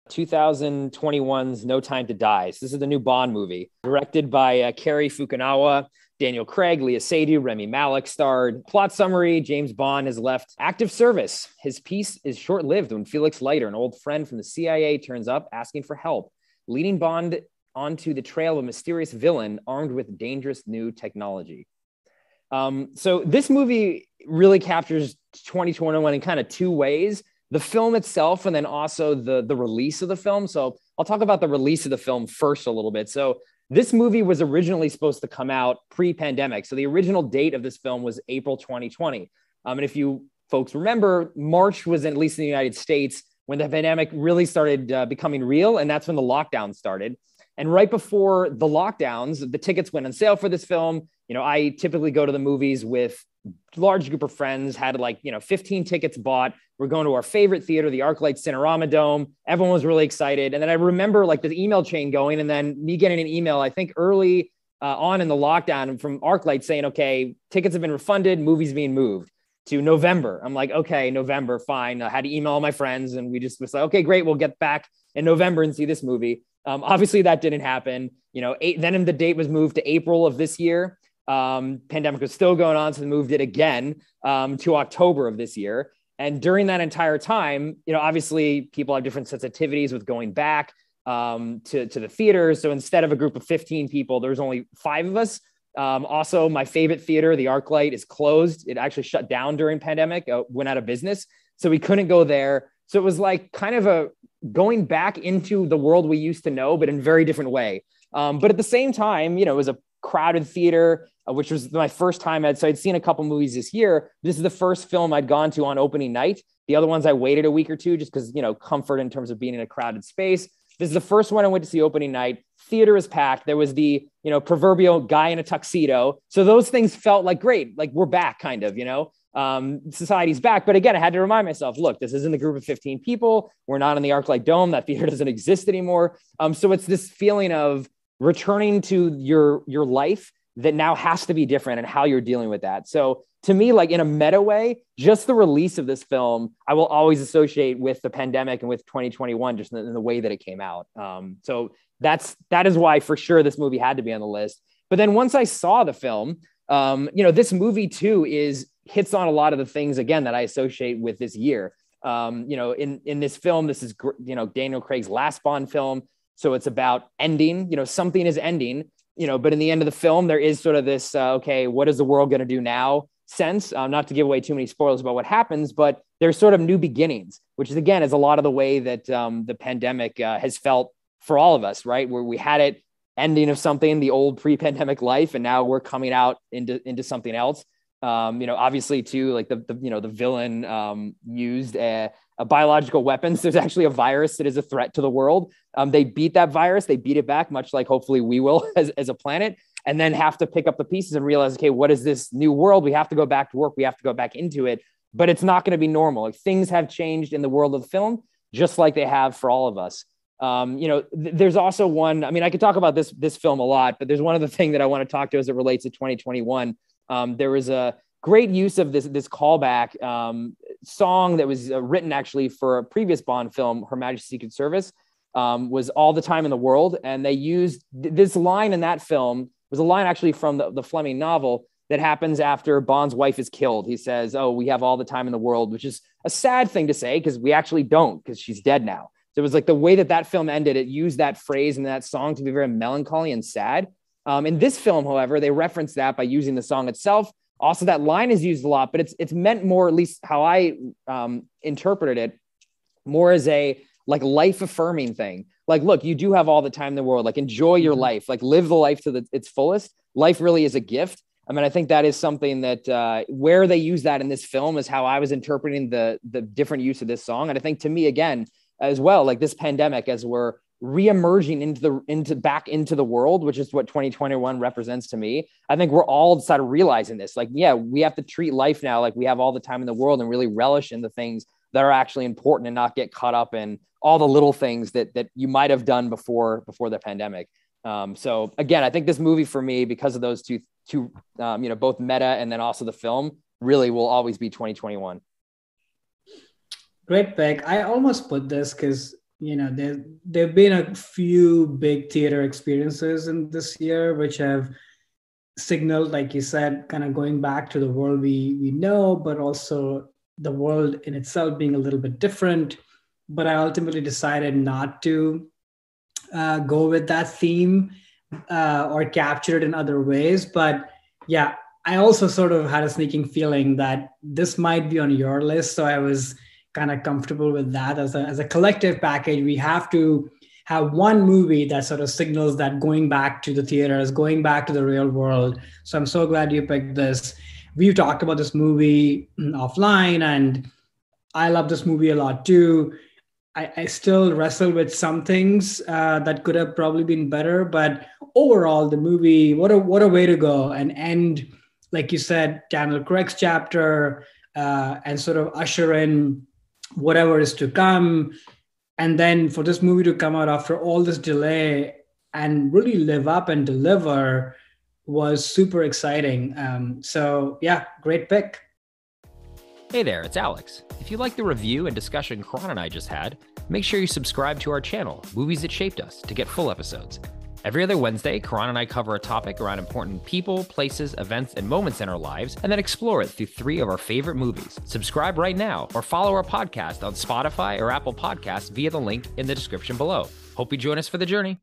2021's No Time to Die. So this is the new Bond movie, directed by Cary Fukunaga, Daniel Craig, Leah Seydoux, Remy Malek starred. Plot summary: James Bond has left active service. His peace is short-lived when Felix Leiter, an old friend from the CIA, turns up asking for help, leading Bond onto the trail of a mysterious villain armed with dangerous new technology. So this movie really captures 2021 in kind of two ways: the film itself, and then also the release of the film. So I'll talk about the release of the film first a little bit. So this movie was originally supposed to come out pre-pandemic. So the original date of this film was April 2020. And if you folks remember, March was, at least in the United States, when the pandemic really started becoming real. And that's when the lockdown started. And right before the lockdowns, the tickets went on sale for this film. You know, I typically go to the movies with a large group of friends, had 15 tickets bought. We're going to our favorite theater, the ArcLight Cinerama Dome. Everyone was really excited. And then I remember the email chain going, and then me getting an email, I think early on in the lockdown, from ArcLight saying, okay, tickets have been refunded, movies being moved to November. I'm like, okay, November, fine. I had to email all my friends, and we just was like, okay, great. We'll get back in November and see this movie. Obviously that didn't happen. Then the date was moved to April of this year. Pandemic was still going on, so they moved it again to October of this year. And during that entire time, obviously people have different sensitivities with going back to the theaters. So instead of a group of 15 people, there's only 5 of us. Also, my favorite theater, the ArcLight, is closed. It actually shut down during pandemic, went out of business. So we couldn't go there. So it was like kind of a going back into the world we used to know, but in a very different way. But at the same time, it was a crowded theater, which was my first time. So I'd seen a couple movies this year. This is the first film I'd gone to on opening night. The other ones I waited a week or two just because, comfort in terms of being in a crowded space. This is the first one I went to see opening night. Theater is packed. There was the, proverbial guy in a tuxedo. So those things felt like great. Like we're back kind of, society's back. But again, I had to remind myself, look, this isn't a group of 15 people. We're not in the ArcLight Dome. That theater doesn't exist anymore. So it's this feeling of returning to your life that now has to be different and how you're dealing with that. So to me, in a meta way, just the release of this film, I will always associate with the pandemic and with 2021, just in the way that it came out. So that is why for sure this movie had to be on the list. But then once I saw the film, this movie too hits on a lot of the things, again, that I associate with this year. In this film, this is, Daniel Craig's last Bond film. So it's about ending, something is ending, but in the end of the film, there is sort of this, okay, what is the world going to do now sense? Not to give away too many spoilers about what happens, but there's sort of new beginnings, which is, again, is a lot of the way that the pandemic has felt for all of us, right? Where we had it ending of something, the old pre-pandemic life, and now we're coming out into something else. Obviously too, the villain used a biological weapons. There's actually a virus that is a threat to the world. They beat that virus, they beat it back, much like hopefully we will as a planet, and then have to pick up the pieces and realize, okay, what is this new world? We have to go back to work. We have to go back into it, but it's not going to be normal. Things have changed in the world of film, just like they have for all of us. There's also one, I could talk about this film a lot, but there's one other thing that I want to talk to as it relates to 2021. There was a great use of this callback song that was written actually for a previous Bond film, Her Majesty's Secret Service, was All the Time in the World. And they used this line in that film, was a line actually from the Fleming novel that happens after Bond's wife is killed. He says, oh, we have all the time in the world, which is a sad thing to say because we actually don't, because she's dead now. So it was like the way that film ended, it used that phrase and that song to be very melancholy and sad. In this film, however, they reference that by using the song itself. Also, that line is used a lot, but it's meant more, at least how I interpreted it, more as a life affirming thing. Look, you do have all the time in the world. Enjoy your life. Live the life to its fullest. Life really is a gift. I think that is something that where they use that in this film is how I was interpreting the different use of this song. And I think to me, again, as well, this pandemic, as we're re-emerging back into the world, which is what 2021 represents to me. I think we're all sort of realizing this, we have to treat life now like we have all the time in the world and really relish in the things that are actually important and not get caught up in all the little things that you might have done before the pandemic. So again, I think this movie for me, because of those two, both meta and then also the film, really will always be 2021. Great pick. I almost put this because there've been a few big theater experiences in this year, which have signaled, like you said, kind of going back to the world we know, but also the world in itself being a little bit different. But I ultimately decided not to go with that theme or capture it in other ways. But yeah, I also sort of had a sneaking feeling that this might be on your list. So I was kind of comfortable with that as a collective package. We have to have one movie that sort of signals that going back to the theaters, going back to the real world. So I'm so glad you picked this. We've talked about this movie offline, and I love this movie a lot too. I still wrestle with some things that could have probably been better, but overall, the movie, what a way to go and end, like you said, Daniel Craig's chapter, and sort of usher in whatever is to come. And then for this movie to come out after all this delay and really live up and deliver was super exciting. So yeah, great pick. Hey there, it's Alex. If you like the review and discussion Karan and I just had, make sure you subscribe to our channel, Movies That Shaped Us, to get full episodes. Every other Wednesday, Karan and I cover a topic around important people, places, events, and moments in our lives, and then explore it through 3 of our favorite movies. Subscribe right now or follow our podcast on Spotify or Apple Podcasts via the link in the description below. Hope you join us for the journey.